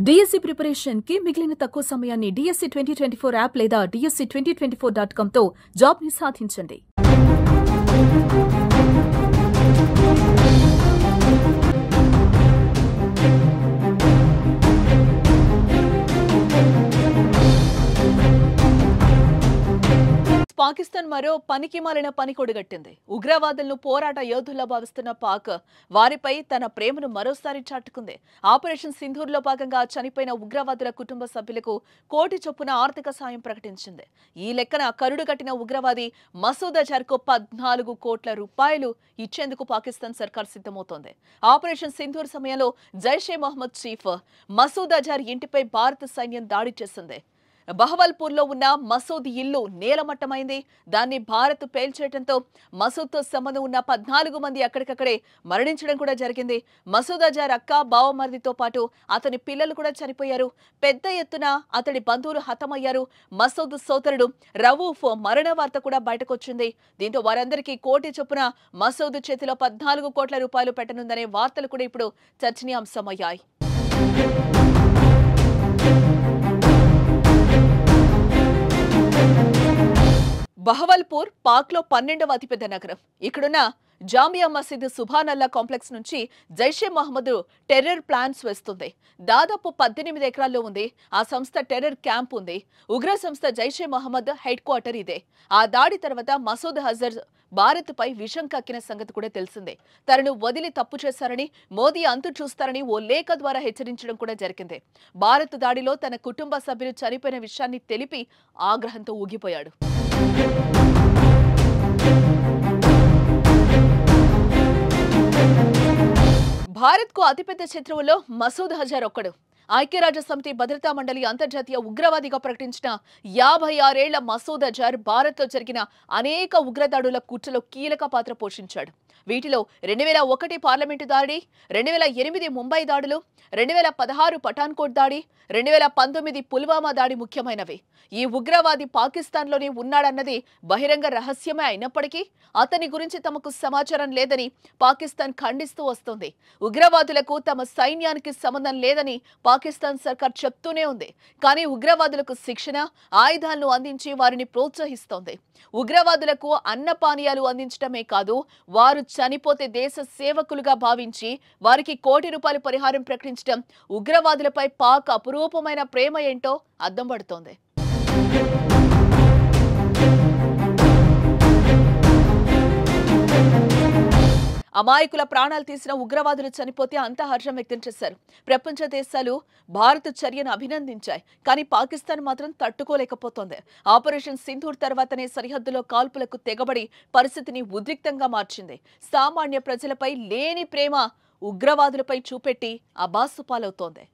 DSC preparation కి మిగిలిన తక్కువ సమయాన్ని డిఎస్సి 2024 యాప్ లేదా dsc2024.com తో జాబ్ ని సాధించండి. పాకిస్తాన్ మరో పనికిమాలిన పని కొడిగట్టింది. ఉగ్రవాదులను పోరాట యోధుల్లా భావిస్తున్న పాక్ వారిపై తన ప్రేమను మరోసారి చాటుకుంది. ఆపరేషన్ సింధూర్లో భాగంగా చనిపోయిన ఉగ్రవాదుల కుటుంబ సభ్యులకు కోటి చొప్పున ఆర్థిక సాయం ప్రకటించింది. ఈ లెక్కన కరుడుగట్టిన ఉగ్రవాది మసూద్ అజర్కు 14 కోట్ల రూపాయలు ఇచ్చేందుకు పాకిస్తాన్ సర్కార్ సిద్ధమవుతోంది. ఆపరేషన్ సింధూర్ సమయంలో జైషే మొహమ్మద్ చీఫ్ మసూద్ అజర్ ఇంటిపై భారత సైన్యం దాడి చేసింది. బహవల్పూర్లో ఉన్న మసూద్ ఇల్లు నేలమట్టమైంది. దాన్ని భారత్ పేల్చేయడంతో మసూద్తో సంబంధం ఉన్న 14 మంది అక్కడికక్కడే మరణించడం కూడా జరిగింది. మసూద్ అజర్ అక్క, బావమరిదితో పాటు అతని పిల్లలు కూడా చనిపోయారు. పెద్ద ఎత్తున అతడి బంధువులు హతమయ్యారు. మసూద్ సోదరుడు రవూఫ్ మరణ వార్త కూడా బయటకొచ్చింది. దీంతో వారందరికీ కోటి చొప్పున మసూద్ చేతిలో 14 కోట్ల రూపాయలు పెట్టనుందనే వార్తలు కూడా ఇప్పుడు చర్చనీయాంశమయ్యాయి. బహవల్పూర్ పాక్లో 12వ అతిపెద్ద నగరం. ఇక్కడున్న జామియా మసీద్ సుభానల్లా కాంప్లెక్స్ నుంచి జైషే మహమ్మద్ టెర్రర్ ప్లాన్స్ వేస్తుంది. దాదాపు 18 ఎకరాల్లో ఉంది. ఆ సంస్థ టెర్రర్ క్యాంప్ ఉంది. ఉగ్ర సంస్థ జైషే మహమ్మద్ హెడ్ క్వార్టర్ ఇదే. ఆ దాడి తర్వాత మసూద్ అజర్ భారత్ పై విషం కక్కిన సంగతి కూడా తెలిసిందే. తనను వదిలి తప్పు చేశారని, మోదీ అంతు చూస్తారని ఓ లేఖ ద్వారా హెచ్చరించడం కూడా జరిగింది. భారత్ దాడిలో తన కుటుంబ సభ్యులు చనిపోయిన విషయాన్ని తెలిపి ఆగ్రహంతో ఊగిపోయాడు. భారత్కు అతిపెద్ద శత్రువులో మసూద్ అజర్ ఒక్కడు. ఐక్యరాజ్యసమితి భద్రతా మండలి అంతర్జాతీయ ఉగ్రవాదిగా ప్రకటించిన 56 ఏళ్ల మసూద్ అజర్ భారత్లో జరిగిన అనేక ఉగ్రదాడుల కుట్రలో కీలక పాత్ర పోషించాడు. వీటిలో 2001 పార్లమెంటు దాడి, 2008 ముంబై దాడులు, 2016 పఠాన్కోట్ దాడి, 2019 పుల్వామా దాడి ముఖ్యమైనవి. ఈ ఉగ్రవాది పాకిస్తాన్లోనే ఉన్నాడన్నది బహిరంగ రహస్యమే అయినప్పటికీ అతని గురించి తమకు సమాచారం లేదని పాకిస్తాన్ ఖండిస్తూ వస్తోంది. ఉగ్రవాదులకు తమ సైన్యానికి సంబంధం లేదని పాకిస్తాన్ సర్కార్ చెప్తూనే ఉంది. కానీ ఉగ్రవాదులకు శిక్షణ, ఆయుధాలను అందించి వారిని ప్రోత్సహిస్తోంది. ఉగ్రవాదులకు అన్నపానీయాలు అందించడమే కాదు, వారు చనిపోతే దేశ సేవకులుగా భావించి వారికి కోటి రూపాయల పరిహారం ప్రకటించడం ఉగ్రవాదులపై పాక్ అపురూపమైన ప్రేమ ఏంటో అద్దం పడుతోంది. అమాయకుల ప్రాణాలు తీసిన ఉగ్రవాదులు చనిపోతే అంతా హర్షం వ్యక్తం చేశారు. ప్రపంచ దేశాలు భారత్ చర్యను అభినందించాయి. కానీ పాకిస్తాన్ మాత్రం తట్టుకోలేకపోతోంది. ఆపరేషన్ సింధూర్ తర్వాతనే సరిహద్దులో కాల్పులకు తెగబడి పరిస్థితిని ఉద్రిక్తంగా మార్చింది. సామాన్య ప్రజలపై లేని ప్రేమ ఉగ్రవాదులపై చూపెట్టి అబాస్సు పాలవుతోంది.